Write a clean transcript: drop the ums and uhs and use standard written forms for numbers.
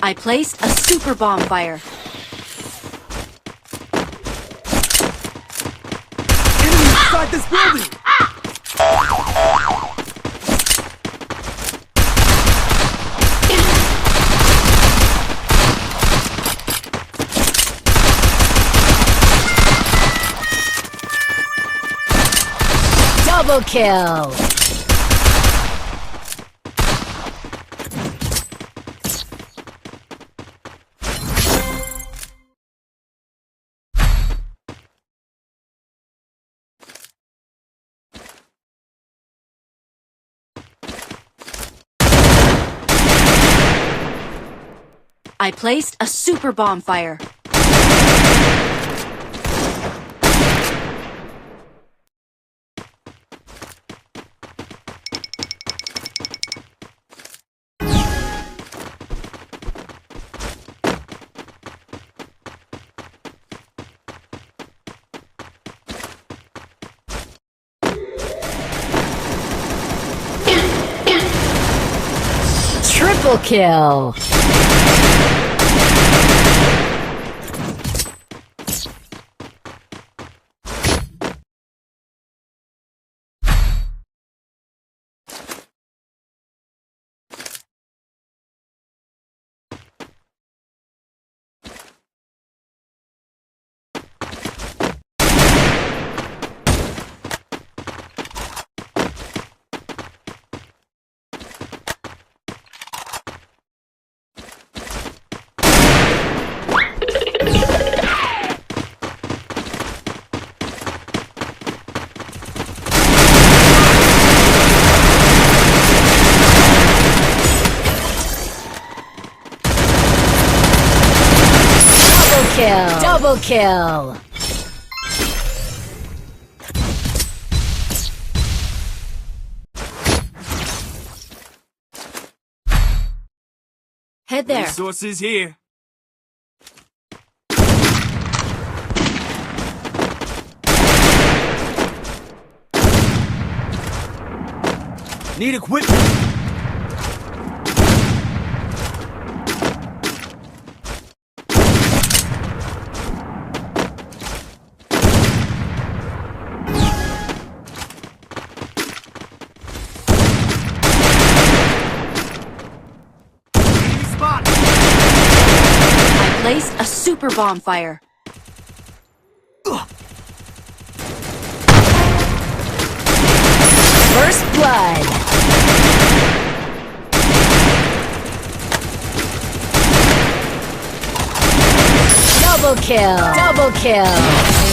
I placed a super bomb fire. Enemy inside this building! Double kill! I placed a super bomb fire. Triple kill! Double kill! Head there. Resources here. Need equipment. Placed a super bomb fire. First blood. Double kill. Double kill.